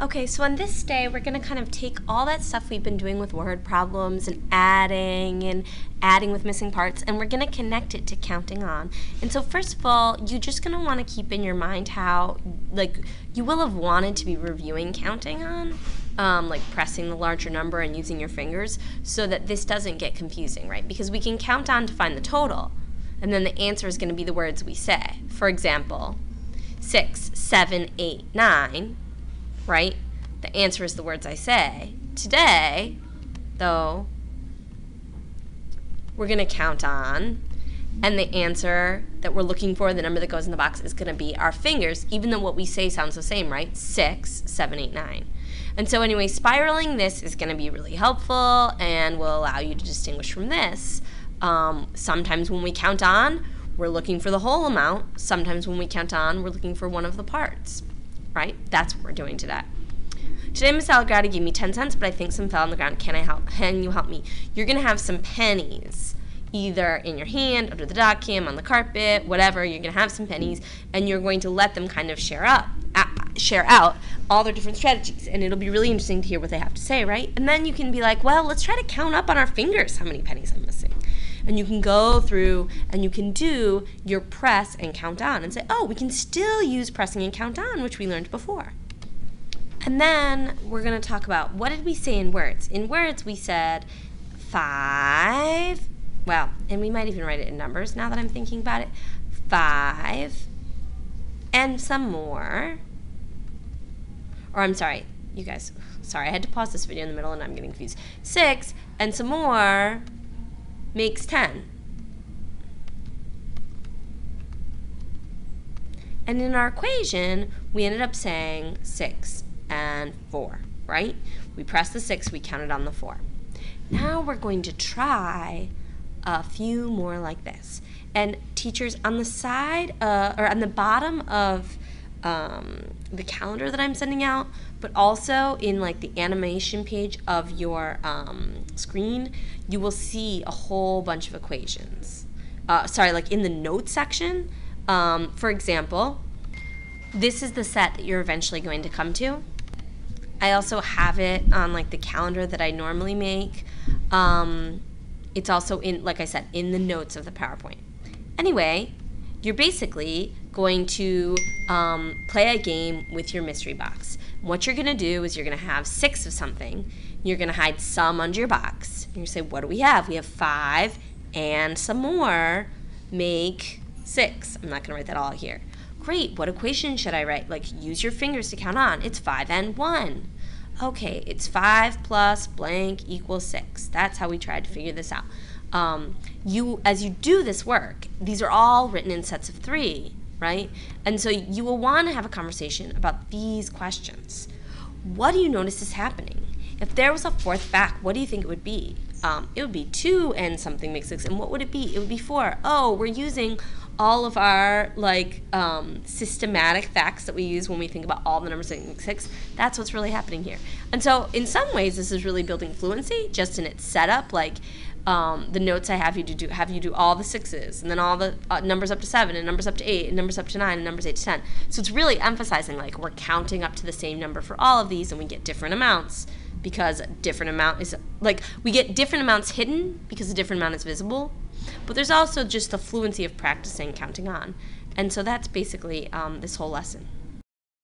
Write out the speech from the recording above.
Okay, so on this day, we're going to kind of take all that stuff we've been doing with word problems and adding with missing parts, and we're going to connect it to counting on. And so first of all, you're just going to want to keep in your mind how, you will have wanted to be reviewing counting on, like pressing the larger number and using your fingers, so that this doesn't get confusing, right? Because we can count on to find the total, and then the answer is going to be the words we say. For example, 6, 7, 8, 9, right? The answer is the words I say. Today, though, we're going to count on, and the answer that we're looking for, the number that goes in the box, is going to be our fingers, even though what we say sounds the same, right? 6, 7, 8, 9. And so anyway, spiraling this is going to be really helpful and will allow you to distinguish from this. Sometimes when we count on, we're looking for the whole amount. Sometimes when we count on, we're looking for one of the parts, right? That's what we're doing today. Today, Miss Algrady gave me 10 cents, but I think some fell on the ground. Can you help me? You're going to have some pennies, either in your hand, under the dock cam, on the carpet, whatever. You're going to have some pennies, and you're going to let them kind of share out all their different strategies. And it'll be really interesting to hear what they have to say, right? And then you can be like, well, let's try to count up on our fingers how many pennies I'm missing. And you can go through and you can do your press and count on and say, oh, we can still use pressing and count on, which we learned before. And then we're going to talk about, what did we say in words? In words, we said 5, well, and we might even write it in numbers now that I'm thinking about it, 5, and some more. Or I'm sorry, you guys, sorry, I had to pause this video in the middle and I'm getting confused. 6 and some more makes 10. And in our equation, we ended up saying 6 and 4, right? We pressed the 6, we counted on the 4. Now we're going to try a few more like this. And teachers, on the side, or on the bottom of the calendar that I'm sending out, but also in like the animation page of your screen, you will see a whole bunch of equations. Like in the notes section, for example, this is the set that you're eventually going to come to. I also have it on like the calendar that I normally make. It's also in, like I said, in the notes of the PowerPoint. Anyway, you're basically going to play a game with your mystery box. What you're going to do is you're going to have 6 of something. You're going to hide some under your box. And you say, what do we have? We have 5 and some more make 6. I'm not going to write that all here. Great, what equation should I write? Like, use your fingers to count on. It's 5 and 1. Okay, it's 5 plus blank equals 6. That's how we tried to figure this out. As you do this work, these are all written in sets of 3, right? And so you will want to have a conversation about these questions. What do you notice is happening? If there was a fourth fact, what do you think it would be? It would be 2 and something makes 6. And what would it be? It would be 4. Oh, we're using all of our systematic facts that we use when we think about all the numbers that make 6. That's what's really happening here. And so in some ways, this is really building fluency just in its setup. Like the notes I have you do all the 6s, and then all the numbers up to 7, and numbers up to 8, and numbers up to 9, and numbers 8 to 10. So it's really emphasizing like we're counting up to the same number for all of these, and we get different amounts because different amount is like we get different amounts hidden because a different amount is visible. But there's also just the fluency of practicing counting on. And so that's basically this whole lesson.